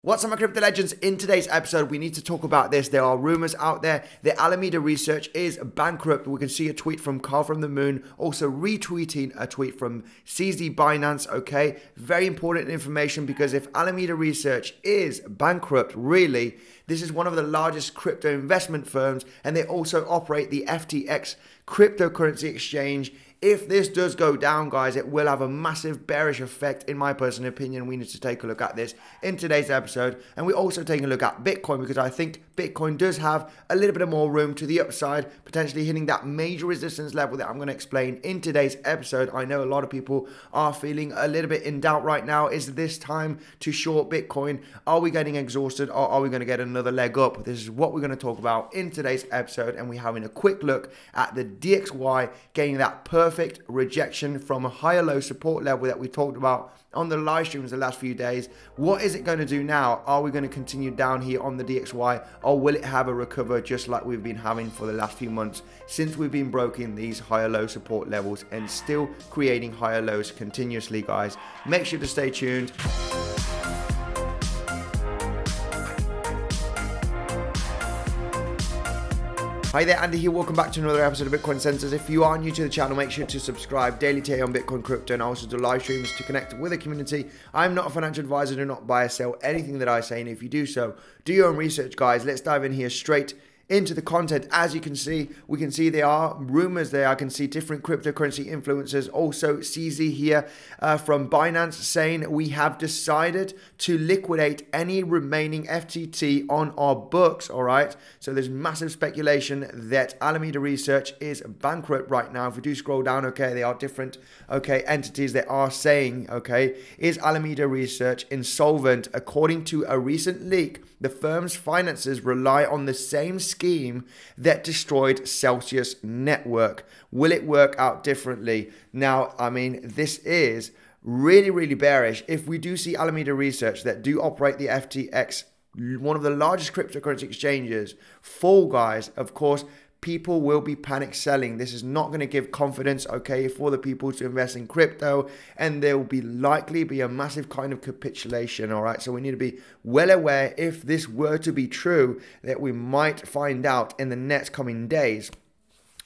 What's up, my crypto legends? In today's episode, we need to talk about this. There are rumors out there that Alameda Research is bankrupt. We can see a tweet from Carl from the Moon, also retweeting a tweet from CZ Binance, okay? Very important information, because if Alameda Research is bankrupt, really, this is one of the largest crypto investment firms, and they also operate the FTX cryptocurrency exchange. If this does go down, guys, it will have a massive bearish effect, in my personal opinion. We need to take a look at this in today's episode. And we're also taking a look at Bitcoin, because I think Bitcoin does have a little bit more room to the upside, potentially hitting that major resistance level that I'm going to explain in today's episode. I know a lot of people are feeling a little bit in doubt right now. Is this time to short Bitcoin? Are we getting exhausted, or are we going to get another leg up? This is what we're going to talk about in today's episode. And we're having a quick look at the DXY getting that perfect rejection from a higher low support level that we talked about on the live streams the last few days. What is it going to do now? Are we going to continue down here on the DXY, or will it have a recover just like we've been having for the last few months since we've been breaking these higher low support levels and still creating higher lows continuously, guys? Make sure to stay tuned. Hi there, Andy here. Welcome back to another episode of Bitcoinsensus. If you are new to the channel, make sure to subscribe. Daily TA on Bitcoin, crypto, and I also do live streams to connect with the community. I'm not a financial advisor, do not buy or sell anything that I say, and if you do so, do your own research, guys. Let's dive in here straight into the content. As you can see, we can see there are rumors there. I can see different cryptocurrency influencers. Also CZ here from Binance saying we have decided to liquidate any remaining FTT on our books. All right, so there's massive speculation that Alameda Research is bankrupt right now. If we do scroll down, okay, there are different entities that are saying, okay, is Alameda Research insolvent? According to a recent leak, the firm's finances rely on the same scheme that destroyed Celsius network. Will it work out differently? Now, I mean, this is really bearish. If we do see Alameda Research that do operate the FTX, one of the largest cryptocurrency exchanges, fall, guys, of course, people will be panic selling. This is not going to give confidence, okay, for the people to invest in crypto, and there will be likely be a massive kind of capitulation. All right, so we need to be well aware, if this were to be true, that we might find out in the next coming days.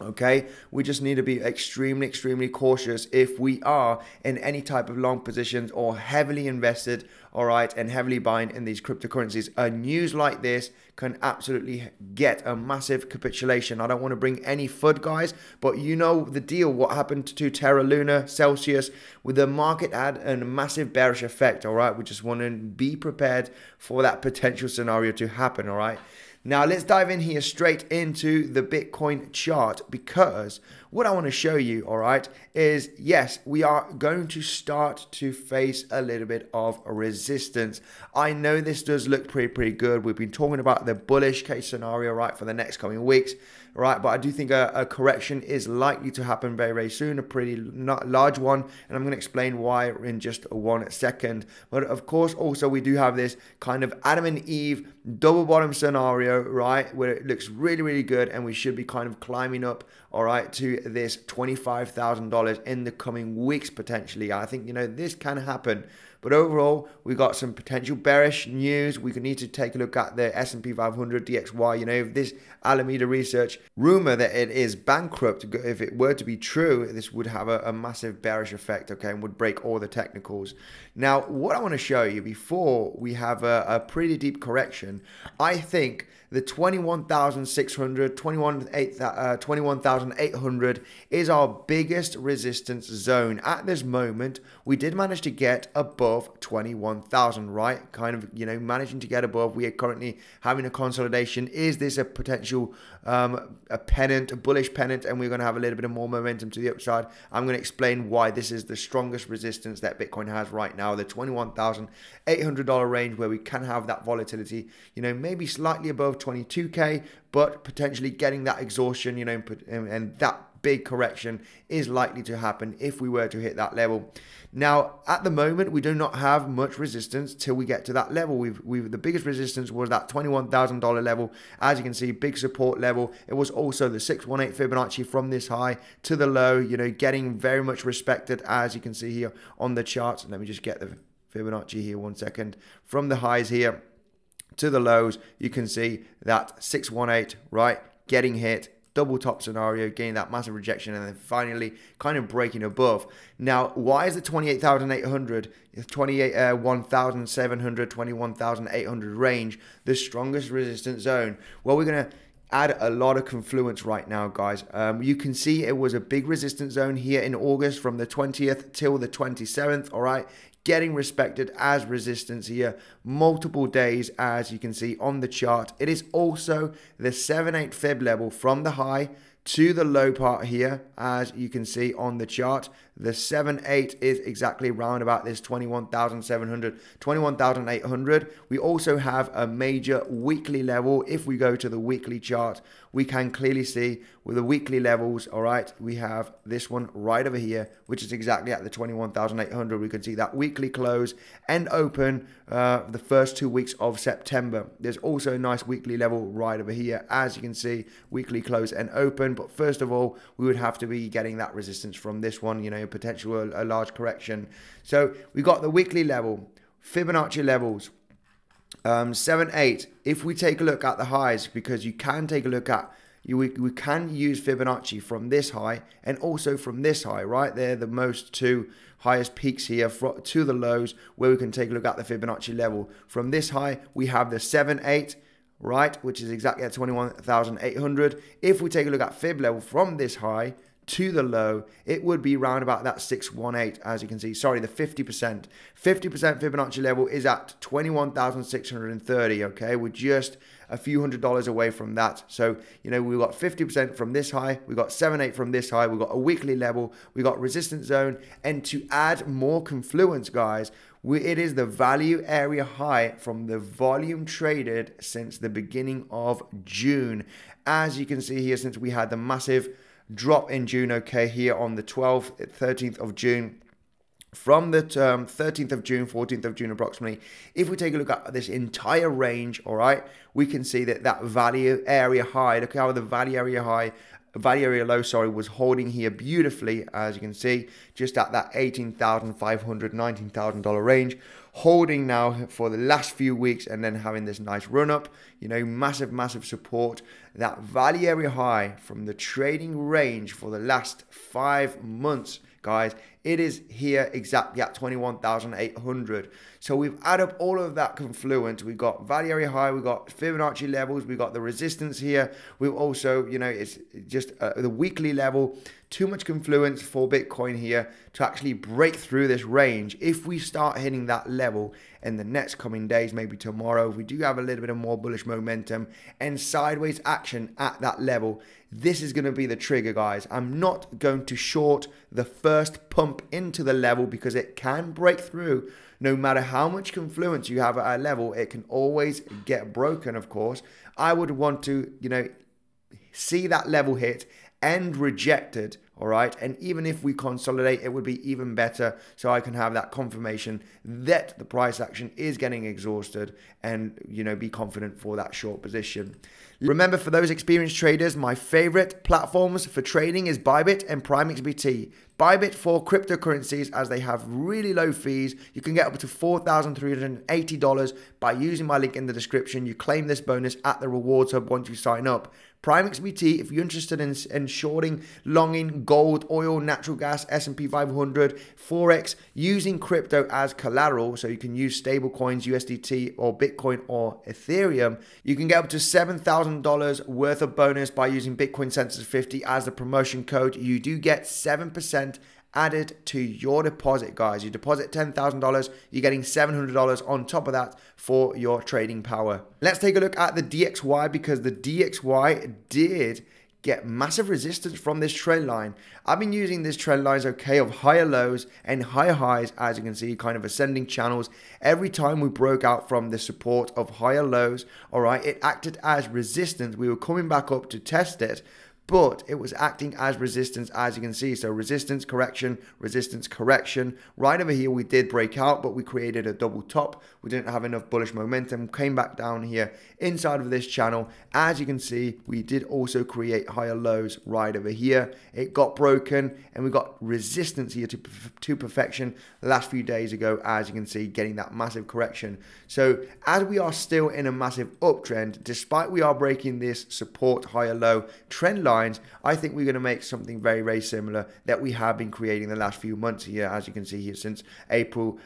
Okay, we just need to be extremely cautious if we are in any type of long positions or heavily invested, all right, and heavily buying in these cryptocurrencies. A news like this can absolutely get a massive capitulation. I don't want to bring any FUD, guys, but you know the deal. What happened to Terra Luna, Celsius, with the market had a massive bearish effect, all right? We just want to be prepared for that potential scenario to happen, all right? Now, let's dive in here straight into the Bitcoin chart, because what I want to show you, all right, is yes, we are going to start to face a little bit of resistance. I know this does look pretty good. We've been talking about the bullish case scenario, right, for the next coming weeks, right? But I do think a correction is likely to happen very soon, a pretty large one, and I'm going to explain why in just 1 second. But of course, also we do have this kind of Adam and Eve double bottom scenario, right, where it looks really good, and we should be kind of climbing up, all right, to this $25,000 in the coming weeks potentially. I think, you know, this can happen. But overall, we got some potential bearish news. We need to take a look at the S&P 500 DXY. You know, if this Alameda Research rumor that it is bankrupt, if it were to be true, this would have a massive bearish effect, okay, and would break all the technicals. Now, what I want to show you before we have a pretty deep correction, I think the 21,600, 21,800 is our biggest resistance zone. At this moment, we did manage to get above 21,000, right? Kind of, you know, managing to get above. We are currently having a consolidation. Is this a potential a pennant, a bullish pennant, and we're going to have a little bit of more momentum to the upside? I'm going to explain why this is the strongest resistance that Bitcoin has right now, the $21,800 range, where we can have that volatility, you know, maybe slightly above 22K, but potentially getting that exhaustion, you know, and that big correction is likely to happen if we were to hit that level. Now, at the moment, we do not have much resistance till we get to that level. The biggest resistance was that $21,000 level. As you can see, big support level. It was also the 618 Fibonacci from this high to the low, you know, getting very much respected, as you can see here on the charts. Let me just get the Fibonacci here, 1 second. From the highs here to the lows, you can see that 618, right, getting hit, double top scenario, getting that massive rejection, and then finally kind of breaking above. Now, why is the 28,800, 21,700, 21,800 range the strongest resistance zone? Well, we're going to add a lot of confluence right now, guys. You can see it was a big resistance zone here in August from the 20th till the 27th, all right? Getting respected as resistance here multiple days, as you can see on the chart. It is also the 7/8 fib level from the high to the low part here, as you can see on the chart. The 7/8 is exactly round about this 21,700, 21,800. We also have a major weekly level. If we go to the weekly chart, we can clearly see with the weekly levels, all right, we have this one right over here, which is exactly at the 21,800. We can see that weekly close and open the first 2 weeks of September. There's also a nice weekly level right over here, as you can see, weekly close and open. But first of all, we would have to be getting that resistance from this one, you know, potential a large correction. So we got the weekly level, Fibonacci levels, 7/8. If we take a look at the highs, because you can take a look at, we can use Fibonacci from this high and also from this high, right? They're the most two highest peaks here to the lows, where we can take a look at the Fibonacci level. From this high, we have the 7/8, right, which is exactly at 21,800. If we take a look at fib level from this high to the low, it would be round about that 618, as you can see. Sorry, the 50%. 50% Fibonacci level is at 21,630, okay? We're just a few $100s away from that. So, you know, we got 50% from this high, we got 7/8 from this high, we got a weekly level, we got resistance zone, and to add more confluence, guys, it is the value area high from the volume traded since the beginning of June. As you can see here, since we had the massive drop in June, okay, here on the 12th, 13th of June, from the 13th of June, 14th of June approximately, if we take a look at this entire range, all right, we can see that that value area high, look how the value area low, sorry, was holding here beautifully, as you can see, just at that $18,500, $19,000 range, holding now for the last few weeks, and then having this nice run up, you know, massive support. That value area high from the trading range for the last 5 months, guys, it is here exactly at 21,800. So we've added up all of that confluence. We've got value area high, we've got Fibonacci levels, we've got the resistance here. We've also, you know, it's just the weekly level. Too much confluence for Bitcoin here to actually break through this range. If we start hitting that level in the next coming days, maybe tomorrow, if we do have a little bit of more bullish momentum and sideways action at that level, this is going to be the trigger, guys. I'm not going to short the first pump into the level, because it can break through. No matter how much confluence you have at a level, it can always get broken, of course. I would want to, you know, see that level hit and rejected, all right? And even if we consolidate, it would be even better, so I can have that confirmation that the price action is getting exhausted and, you know, be confident for that short position. Remember, for those experienced traders, my favorite platforms for trading is Bybit and PrimeXBT. Bybit for cryptocurrencies, as they have really low fees. You can get up to $4,380 by using my link in the description. You claim this bonus at the Rewards Hub once you sign up. PrimeXBT, if you're interested in shorting, longing gold, oil, natural gas, S&P 500, Forex, using crypto as collateral, so you can use stable coins, USDT or Bitcoin or Ethereum, you can get up to $7,000 worth of bonus by using Bitcoinsensus 50 as the promotion code. You do get 7% added to your deposit, guys. You deposit $10,000, you're getting $700 on top of that for your trading power. Let's take a look at the DXY, because the DXY did get massive resistance from this trend line. I've been using this trend lines, okay, of higher lows and higher highs, as you can see, kind of ascending channels. Every time we broke out from the support of higher lows, all right, it acted as resistance. We were coming back up to test it, but it was acting as resistance, as you can see. So resistance, correction, right over here we did break out, but we created a double top. We didn't have enough bullish momentum, came back down here inside of this channel. As you can see, we did also create higher lows right over here. It got broken and we got resistance here to perfection the last few days ago, as you can see, getting that massive correction. So as we are still in a massive uptrend, despite we are breaking this support higher low trend lines, I think we're going to make something very, very similar that we have been creating the last few months here, as you can see here, since April,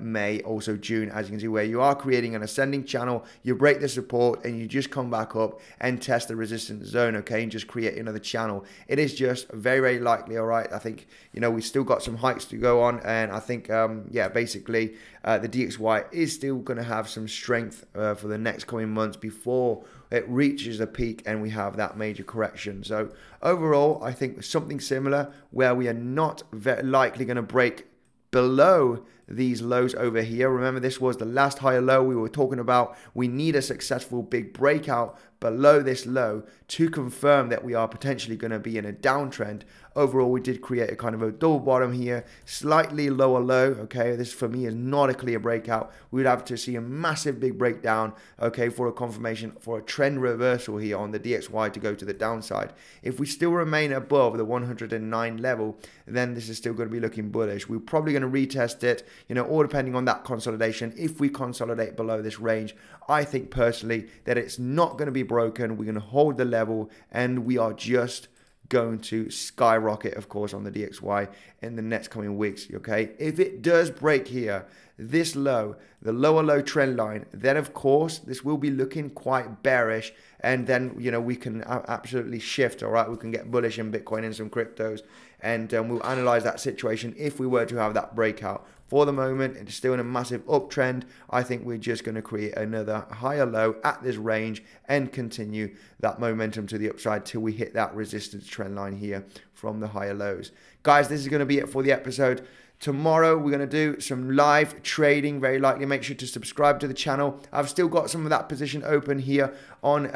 May, also June, as you can see, where you are creating an ascending channel, you break the support and you just come back up and test the resistance zone, okay, and just create another channel. It is just very, very likely, all right. I think, you know, we still got some hikes to go on, and I think, yeah, basically the DXY is still going to have some strength for the next coming months before it reaches a peak and we have that major correction. So overall, I think something similar where we are not very likely going to break below these lows over here. Remember, this was the last higher low we were talking about. We need a successful big breakout below this low to confirm that we are potentially going to be in a downtrend. Overall, we did create a kind of a double bottom here, slightly lower low, okay. This for me is not a clear breakout. We would have to see a massive big breakdown, okay, for a confirmation for a trend reversal here on the DXY to go to the downside. If we still remain above the 109 level, then this is still going to be looking bullish. We're probably going to retest it, you know, or depending on that consolidation. If we consolidate below this range, I think personally that it's not going to be broken. We're going to hold the level and we are just going to skyrocket, of course, on the DXY in the next coming weeks, okay? If it does break here, this low, the lower low trend line, then of course this will be looking quite bearish, and then, you know, we can absolutely shift, all right? We can get bullish in Bitcoin and some cryptos, and we'll analyze that situation if we were to have that breakout. For the moment, it's still in a massive uptrend. I think we're just going to create another higher low at this range and continue that momentum to the upside till we hit that resistance trend line here from the higher lows. Guys, this is going to be it for the episode. Tomorrow, we're going to do some live trading, very likely. Make sure to subscribe to the channel. I've still got some of that position open here on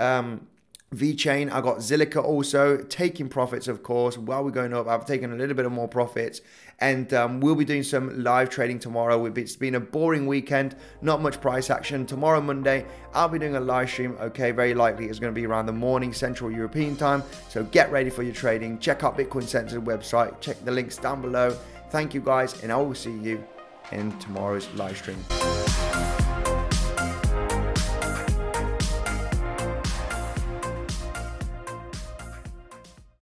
VeChain. I got Zilliqa also taking profits, of course, while we're going up. I've taken a little bit of more profits, and we'll be doing some live trading tomorrow. It's been a boring weekend, not much price action. Tomorrow, Monday, I'll be doing a live stream. Okay, very likely it's going to be around the morning Central European time. So get ready for your trading. Check out Bitcoinsensus website. Check the links down below. Thank you guys, and I will see you in tomorrow's live stream.